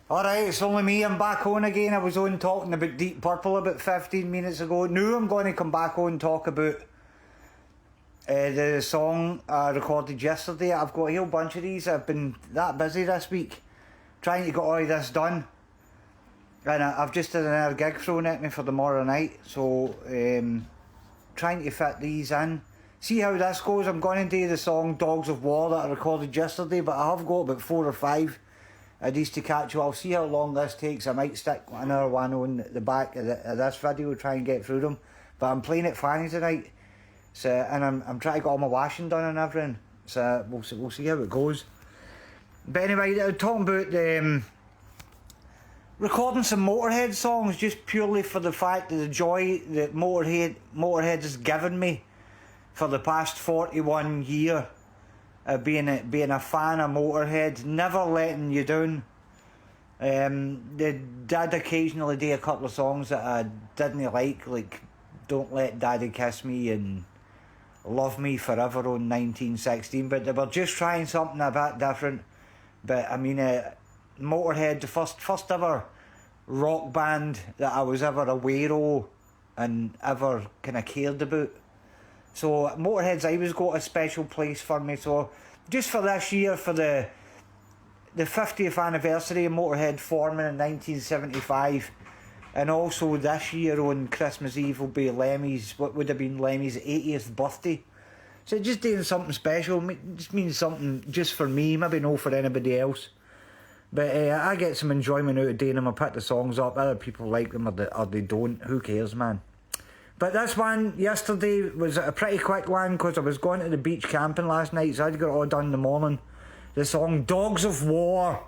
Alright, it's only me, I'm back on again. I was on talking about Deep Purple about 15 minutes ago. Now I'm going to come back on and talk about the song I recorded yesterday. I've got a whole bunch of these. I've been that busy this week trying to get all of this done. And I've just had another gig thrown at me for tomorrow night. So, trying to fit these in. See how this goes. I'm going to do the song Dogs of War that I recorded yesterday, but I have got about 4 or 5 of these to catch you. I'll see how long this takes. I might stick another one on the back of this video, try and get through them. But I'm playing at Fanny tonight, so and I'm trying to get all my washing done and everything. So we'll see how it goes. But anyway, talking about recording some Motorhead songs just purely for the fact of the joy that Motorhead has given me for the past 41 years. Being a fan of Motorhead, never letting you down. They did occasionally do a couple of songs that I didn't like Don't Let Daddy Kiss Me and Love Me Forever on 1916, but they were just trying something a bit different. But I mean, Motorhead, the first ever rock band that I was ever aware of and ever kind of cared about. So Motorhead's always got a special place for me. So just for this year, for the 50th anniversary of Motorhead forming in 1975, and also this year on Christmas Eve will be what would have been Lemmy's 80th birthday. So just doing something special, just means something just for me, maybe not for anybody else. But I get some enjoyment out of doing them. I put the songs up, other people like them or they don't, who cares, man. But this one yesterday was a pretty quick one because I was going to the beach camping last night, so I had to get it all done in the morning. The song Dogs of War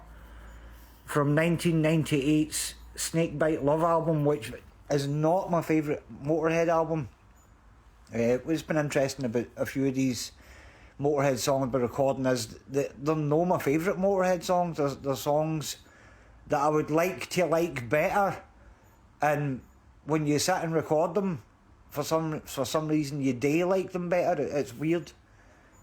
from 1998's Snakebite Love album, which is not my favourite Motorhead album. What's been interesting about a few of these Motorhead songs I've been recording is that they're not my favourite Motorhead songs. They're songs that I would like to like better, and when you sit and record them, for some reason you do like them better. It's weird.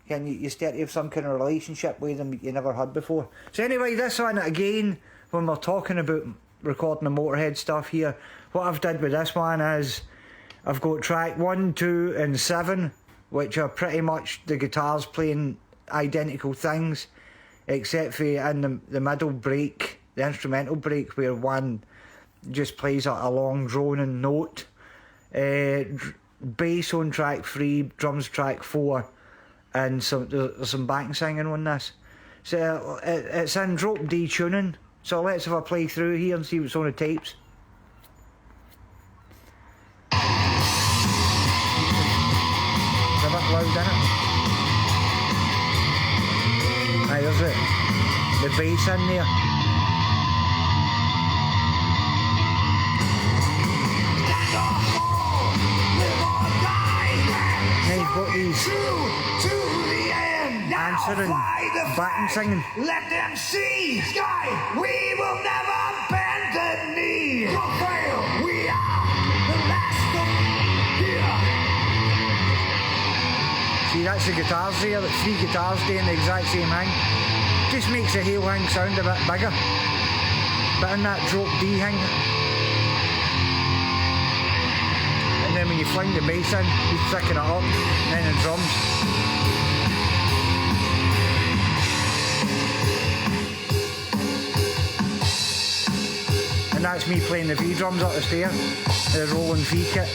And you start to have some kind of relationship with them you never had before. So anyway, this one again, when we're talking about recording the Motorhead stuff here, what I've did with this one is I've got track 1, 2 and 7, which are pretty much the guitars playing identical things, except for in the middle break, the instrumental break, where one just plays a long droning note. Bass on track 3, drums track 4, and there's some backing singing on this. So it's in drop D tuning. So let's have a play through here and see what's on the tapes. It's a bit loud, isn't it? Aye, there's the bass in there. Now you've got these answering, backing singing. Let them see, Sky, we will never bend the knee. We'll fail, we are the last of here. See, that's the guitars there, the 3 guitars doing the exact same thing. Just makes the whole thing sound a bit bigger. But in that drop D thing. And then when you fling the bass in, you thicken it up, and then the drums. And that's me playing the V drums up the stair, the rolling V kit.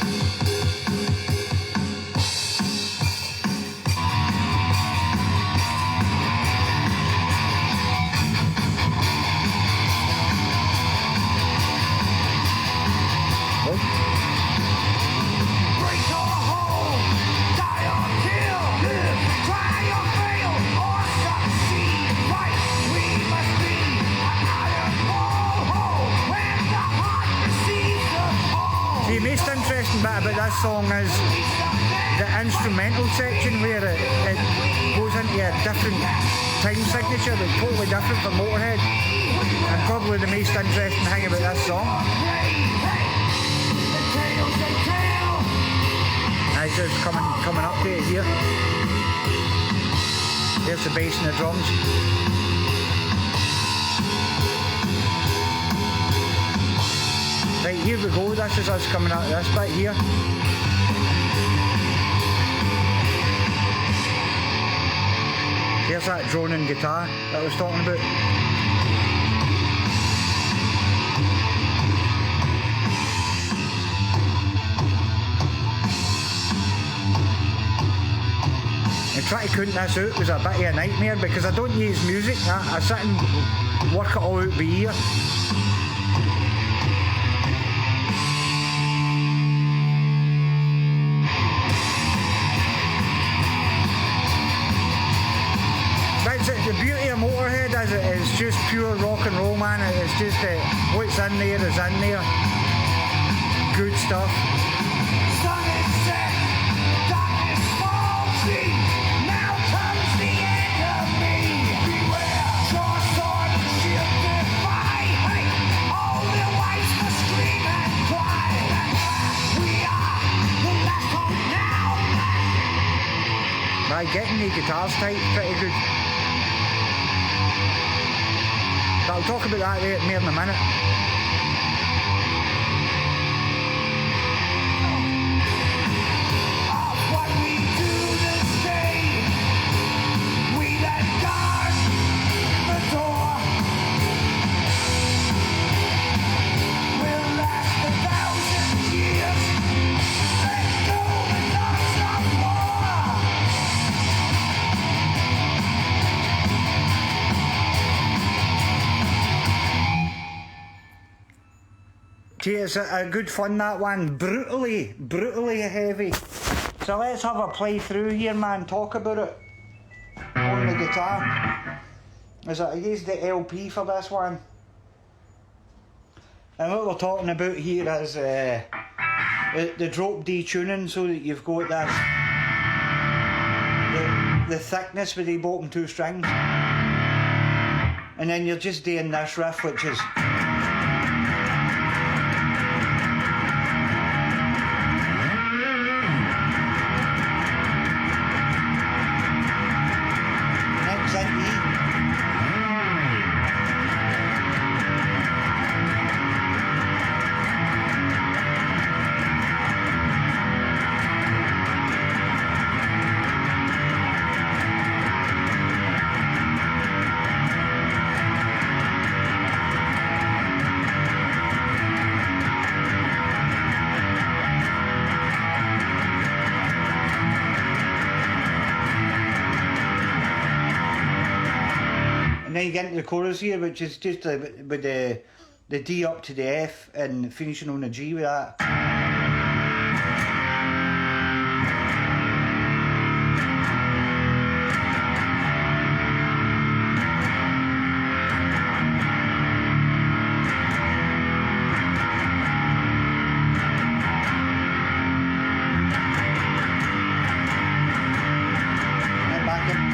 The most interesting bit about this song is the instrumental section where it goes into a different time signature that's totally different from Motorhead, and probably the most interesting thing about this song. It's just coming up to it here. There's the bass and the drums. Right, here we go. This is us coming out of this bit here. Here's that droning guitar that I was talking about. And trying to count this out was a bit of a nightmare because I don't use music. I sit and work it all out by ear. The beauty of Motorhead is it's just pure rock and roll, man. It's just what's in there is in there. Good stuff. Sun is set, darkness falls in. Now comes the end of me. Beware, draw sword and shield defy. All the wives must scream and cry. We are the last hope now. By getting the guitars tight, pretty good. I'll talk about that more in a minute. What we do this day, we that guard the door will last 1,000 years. Let go the knocks of war. Gee, it's a good fun, that one. Brutally heavy. So let's have a play through here, man. Talk about it on the guitar. I used the LP for this one. And what we're talking about here is the drop D tuning, so that you've got this the thickness with the bottom two strings. And then you're just doing this riff, which is and then you get into the chorus here, which is just with the D up to the F and finishing on a G with that. And back in.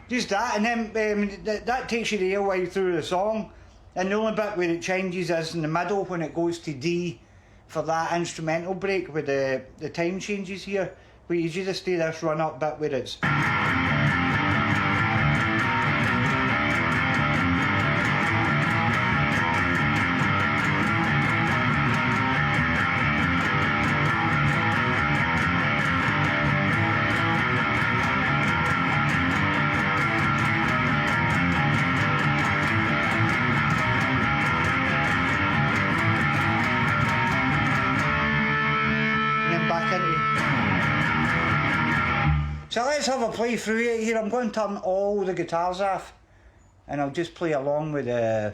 Just that, and then that takes you the whole way through the song, and the only bit where it changes is in the middle when it goes to D for that instrumental break with the time changes here, but you just do this run up bit where it's So let's have a play through it here. I'm going to turn all the guitars off and I'll just play along with the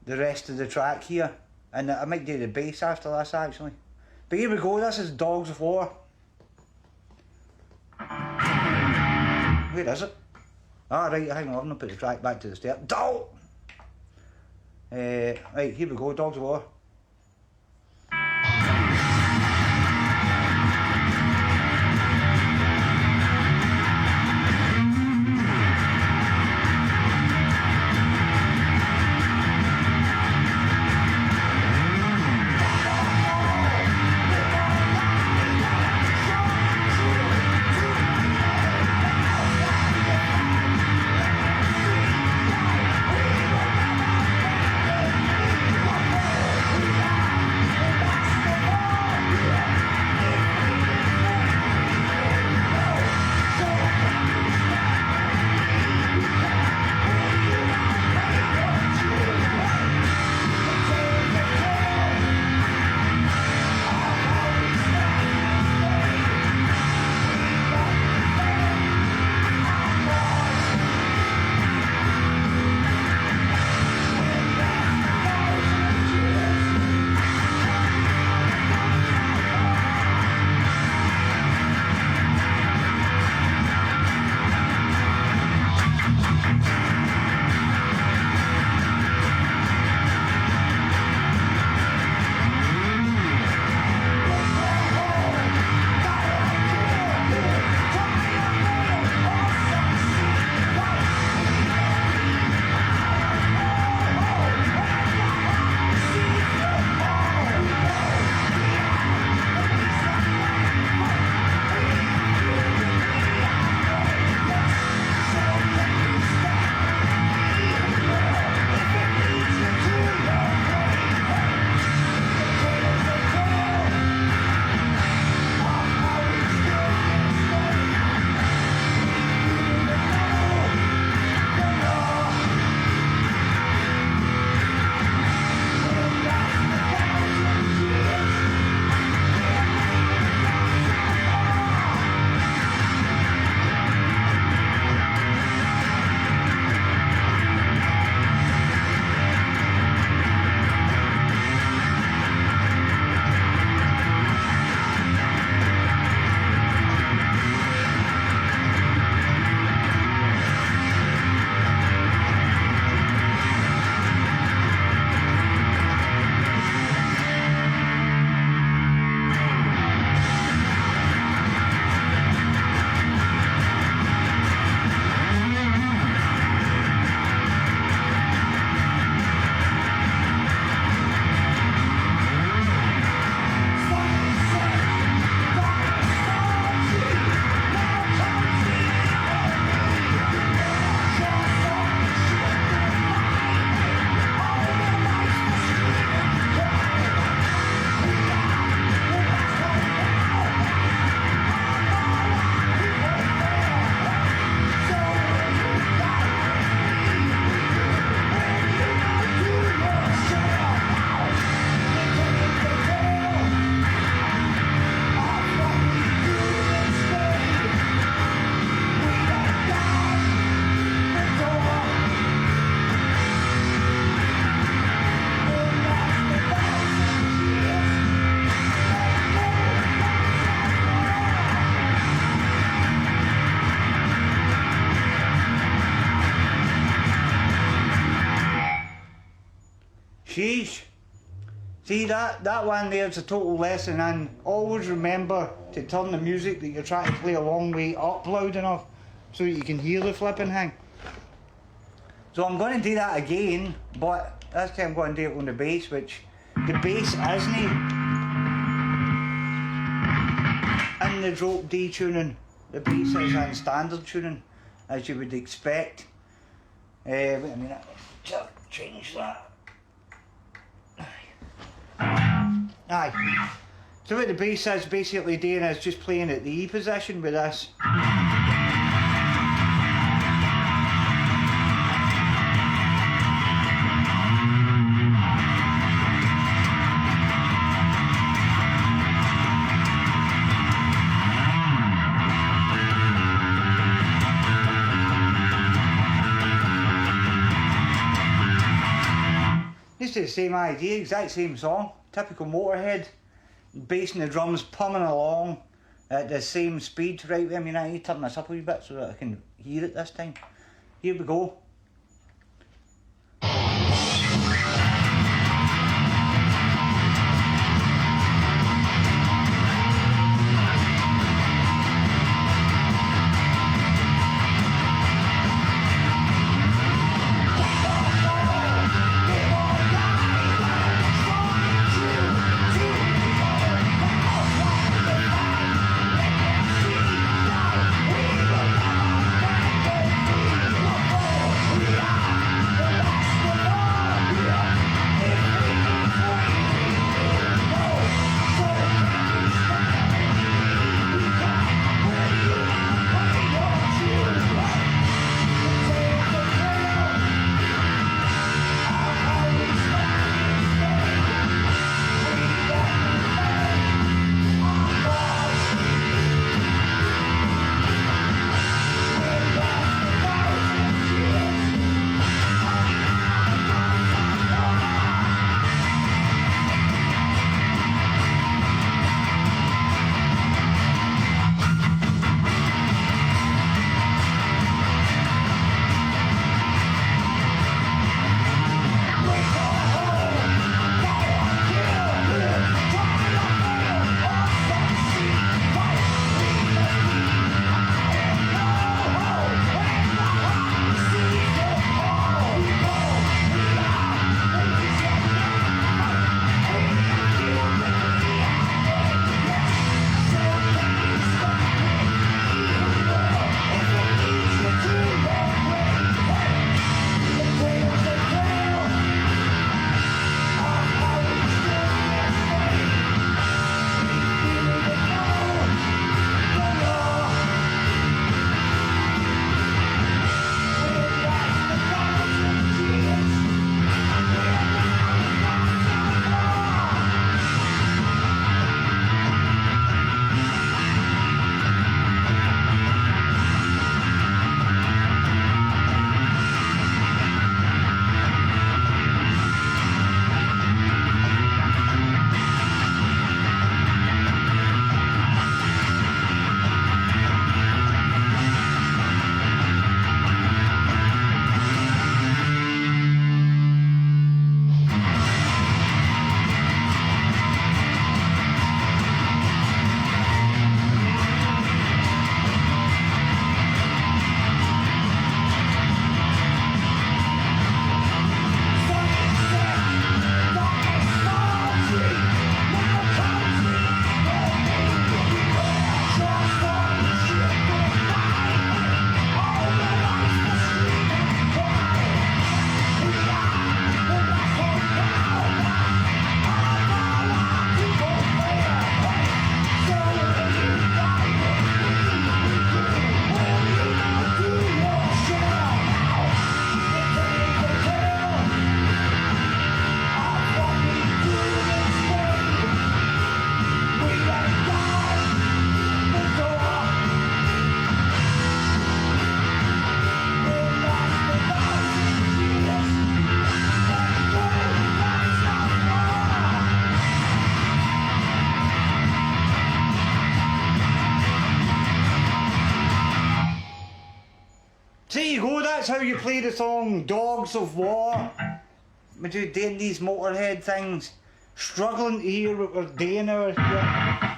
rest of the track here. And I might do the bass after this actually. But here we go, this is Dogs of War. Where is it? Ah, right, hang on, I'll put the track back to the start. Right, here we go, Dogs of War. Sheesh. See, that one there's a total lesson, and always remember to turn the music that you're trying to play a long way up loud enough so that you can hear the flipping thing. So I'm going to do that again, but this time I'm going to do it on the bass, which the bass isn't in the drop D tuning. The bass is in standard tuning, as you would expect. Wait a minute, let's change that. Aye. So what the bass is basically doing is just playing at the E position with this. It's the same idea, exact same song, typical Motorhead, bass and the drums pumming along at the same speed. Right, I mean, I need to turn this up a wee bit so that I can hear it this time. Here we go. So there you go, that's how you play the song Dogs of War. we do doing these Motorhead things, struggling to hear what we're doing out here.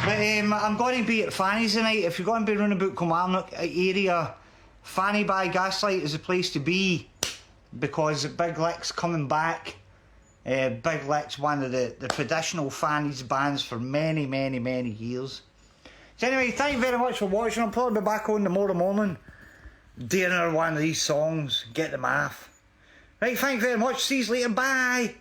But I'm going to be at Fanny's tonight. If you're going to be running about Kilmarnock area, Fanny by Gaslight is the place to be, because Big Lick's coming back. Big Lick's one of the traditional Fanny's bands for many, many, many years. So anyway, thank you very much for watching. I'll probably be back on tomorrow morning doing another one of these songs, get them off. Right, thank you very much. See you later. Bye.